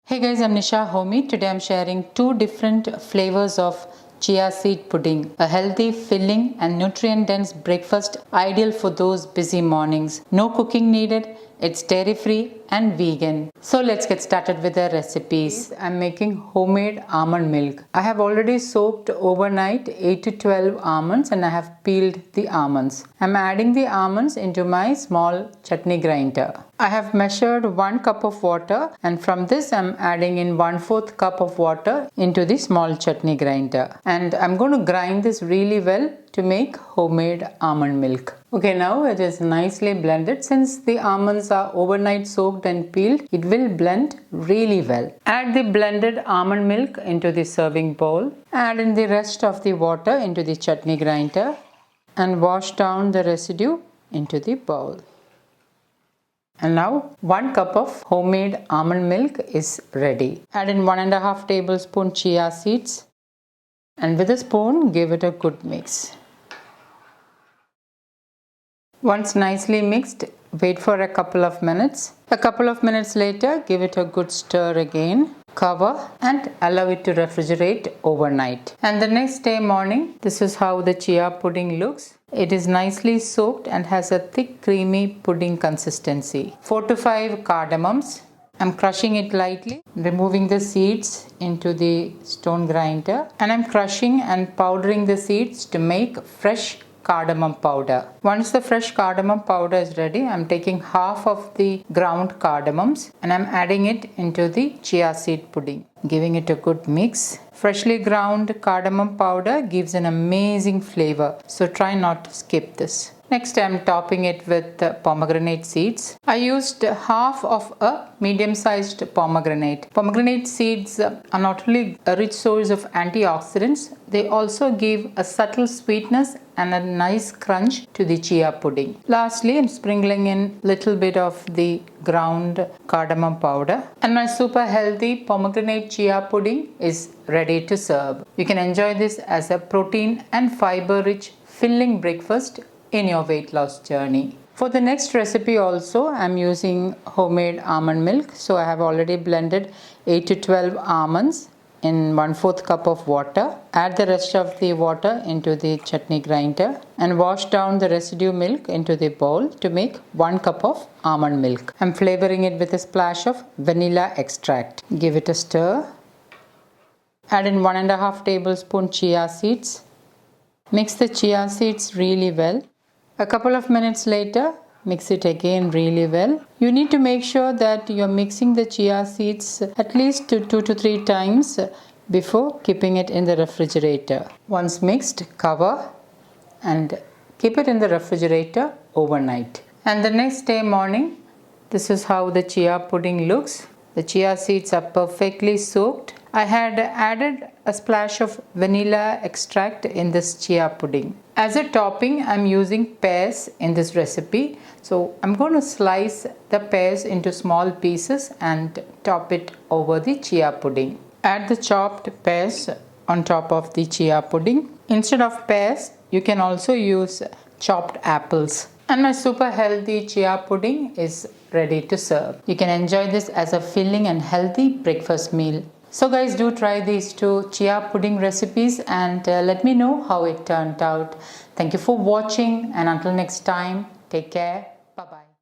Hey guys, I'm Nisa Homey. Today I'm sharing two different flavors of chia seed pudding. A healthy, filling and nutrient dense breakfast ideal for those busy mornings. No cooking needed. It's dairy free and vegan. So let's get started with the recipes. I'm making homemade almond milk. I have already soaked overnight 8 to 12 almonds and I have peeled the almonds. I'm adding the almonds into my small chutney grinder. I have measured 1 cup of water and from this I'm adding in 1/4 cup of water into the small chutney grinder. And I'm going to grind this really well to make homemade almond milk. Okay, now it is nicely blended. Since the almonds are overnight soaked and peeled, it will blend really well. Add the blended almond milk into the serving bowl. Add in the rest of the water into the chutney grinder and wash down the residue into the bowl. And now 1 cup of homemade almond milk is ready. Add in 1.5 tablespoon chia seeds and with a spoon give it a good mix. Once nicely mixed, wait for a couple of minutes. A couple of minutes later, give it a good stir again. Cover and allow it to refrigerate overnight. And the next day morning, this is how the chia pudding looks. It is nicely soaked and has a thick creamy pudding consistency. 4 to 5 cardamoms. I'm crushing it lightly, removing the seeds into the stone grinder, and I'm crushing and powdering the seeds to make fresh cardamom powder. Once the fresh cardamom powder is ready, I'm taking half of the ground cardamoms and I'm adding it into the chia seed pudding, giving it a good mix. Freshly ground cardamom powder gives an amazing flavor, so try not to skip this. Next, I'm topping it with pomegranate seeds. I used half of a medium-sized pomegranate. Pomegranate seeds are not only a rich source of antioxidants, they also give a subtle sweetness and a nice crunch to the chia pudding. Lastly, I'm sprinkling in a little bit of the ground cardamom powder. And my super healthy pomegranate chia pudding is ready to serve. You can enjoy this as a protein and fiber-rich filling breakfast in your weight loss journey. For the next recipe also, I'm using homemade almond milk. So I have already blended 8 to 12 almonds in 1/4 cup of water. Add the rest of the water into the chutney grinder and wash down the residue milk into the bowl to make 1 cup of almond milk. I'm flavoring it with a splash of vanilla extract. Give it a stir. Add in 1.5 tablespoon chia seeds. Mix the chia seeds really well. A couple of minutes later, mix it again really well. You need to make sure that you're mixing the chia seeds at least 2 to 3 times before keeping it in the refrigerator. Once mixed, cover and keep it in the refrigerator overnight. And the next day morning, this is how the chia pudding looks. The chia seeds are perfectly soaked. I had added a splash of vanilla extract in this chia pudding. As a topping, I'm using pears in this recipe. So I'm going to slice the pears into small pieces and top it over the chia pudding. Add the chopped pears on top of the chia pudding. Instead of pears, you can also use chopped apples. And my super healthy chia pudding is ready to serve. You can enjoy this as a filling and healthy breakfast meal. So guys, do try these two chia pudding recipes and let me know how it turned out. Thank you for watching and until next time, take care. Bye-bye.